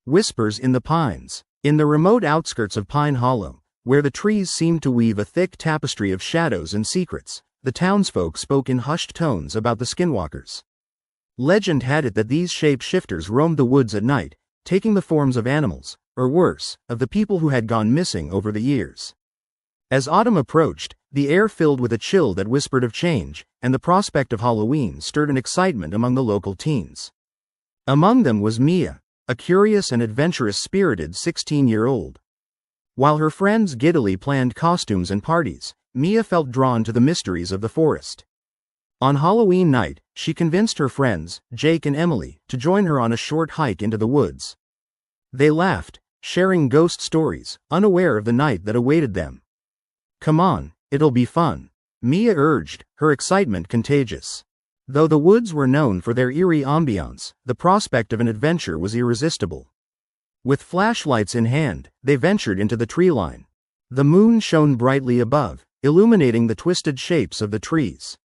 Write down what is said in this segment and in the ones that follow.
Whispers in the Pines. In the remote outskirts of Pine Hollow, where the trees seemed to weave a thick tapestry of shadows and secrets, the townsfolk spoke in hushed tones about the skinwalkers. Legend had it that these shape-shifters roamed the woods at night, taking the forms of animals, or worse, of the people who had gone missing over the years. As autumn approached, the air filled with a chill that whispered of change, and the prospect of Halloween stirred an excitement among the local teens. Among them was Mia, a curious and adventurous-spirited 16-year-old. While her friends giddily planned costumes and parties, Mia felt drawn to the mysteries of the forest. On Halloween night, she convinced her friends, Jake and Emily, to join her on a short hike into the woods. They laughed, sharing ghost stories, unaware of the night that awaited them. "Come on, it'll be fun," Mia urged, her excitement contagious. Though the woods were known for their eerie ambiance, the prospect of an adventure was irresistible. With flashlights in hand, they ventured into the tree line. The moon shone brightly above, illuminating the twisted shapes of the trees.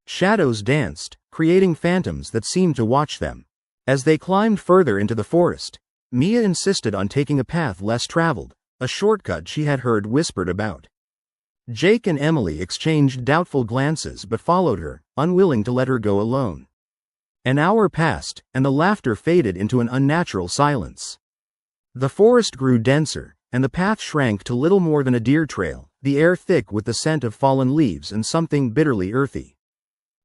Shadows danced, creating phantoms that seemed to watch them. As they climbed further into the forest, Mia insisted on taking a path less traveled, a shortcut she had heard whispered about. Jake and Emily exchanged doubtful glances but followed her, unwilling to let her go alone. An hour passed, and the laughter faded into an unnatural silence. The forest grew denser, and the path shrank to little more than a deer trail, the air thick with the scent of fallen leaves and something bitterly earthy.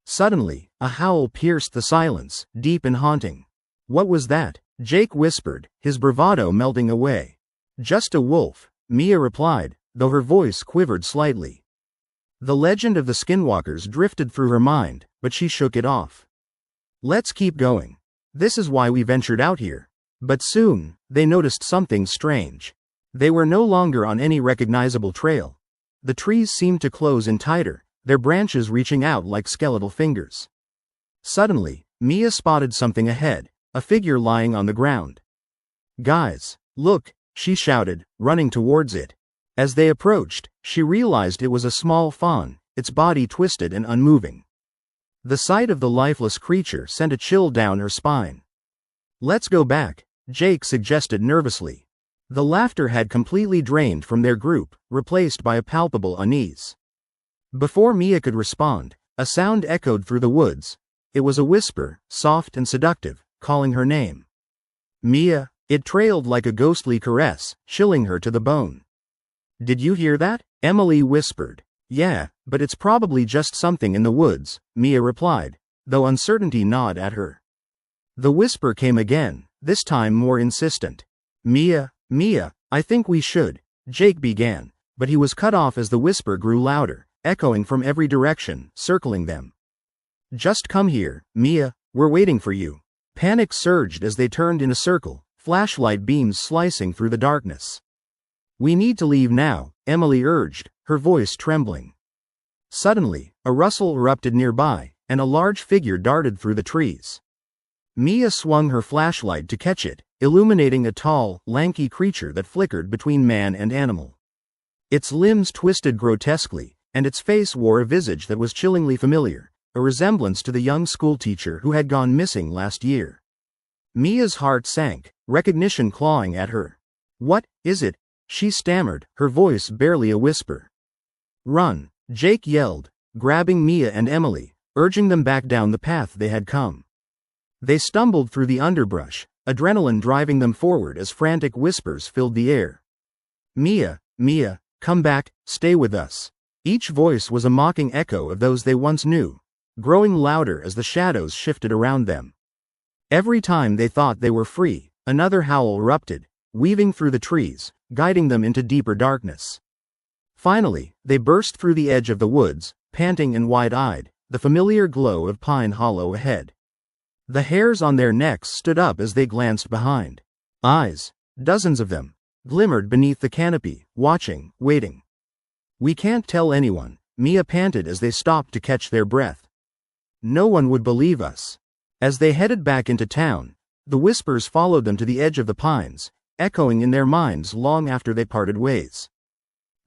Suddenly, a howl pierced the silence, deep and haunting. "What was that?" Jake whispered, his bravado melting away. "Just a wolf," Mia replied, though her voice quivered slightly. The legend of the skinwalkers drifted through her mind, but she shook it off. "Let's keep going. This is why we ventured out here." But soon, they noticed something strange. They were no longer on any recognizable trail. The trees seemed to close in tighter, their branches reaching out like skeletal fingers. Suddenly, Mia spotted something ahead, a figure lying on the ground. "Guys, look," she shouted, running towards it. As they approached, she realized it was a small fawn, its body twisted and unmoving. The sight of the lifeless creature sent a chill down her spine. "Let's go back," Jake suggested nervously. The laughter had completely drained from their group, replaced by a palpable unease. Before Mia could respond, a sound echoed through the woods. It was a whisper, soft and seductive, calling her name. "Mia," it trailed like a ghostly caress, chilling her to the bone. "Did you hear that?" Emily whispered. "Yeah, but it's probably just something in the woods," Mia replied, though uncertainty gnawed at her. The whisper came again, this time more insistent. Mia, I think we should," Jake began, but he was cut off as the whisper grew louder, echoing from every direction, circling them. "Just come here, Mia, we're waiting for you." Panic surged as they turned in a circle, flashlight beams slicing through the darkness. "We need to leave now," Emily urged, her voice trembling. Suddenly, a rustle erupted nearby, and a large figure darted through the trees. Mia swung her flashlight to catch it, illuminating a tall, lanky creature that flickered between man and animal. Its limbs twisted grotesquely, and its face wore a visage that was chillingly familiar, a resemblance to the young schoolteacher who had gone missing last year. Mia's heart sank, recognition clawing at her. "What is it?" she stammered, her voice barely a whisper. "Run," Jake yelled, grabbing Mia and Emily, urging them back down the path they had come. They stumbled through the underbrush, adrenaline driving them forward as frantic whispers filled the air. "Mia, come back, stay with us." Each voice was a mocking echo of those they once knew, growing louder as the shadows shifted around them. Every time they thought they were free, another howl erupted, weaving through the trees, guiding them into deeper darkness. Finally, they burst through the edge of the woods, panting and wide-eyed, the familiar glow of Pine Hollow ahead. The hairs on their necks stood up as they glanced behind. Eyes, dozens of them, glimmered beneath the canopy, watching, waiting. "We can't tell anyone," Mia panted as they stopped to catch their breath. "No one would believe us." As they headed back into town, the whispers followed them to the edge of the pines, echoing in their minds long after they parted ways.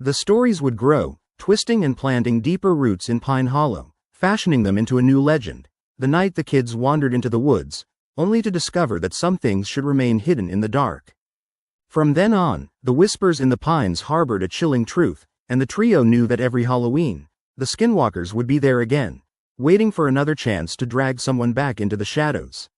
The stories would grow, twisting and planting deeper roots in Pine Hollow, fashioning them into a new legend. The night the kids wandered into the woods, only to discover that some things should remain hidden in the dark. From then on, the whispers in the pines harbored a chilling truth, and the trio knew that every Halloween, the skinwalkers would be there again, waiting for another chance to drag someone back into the shadows.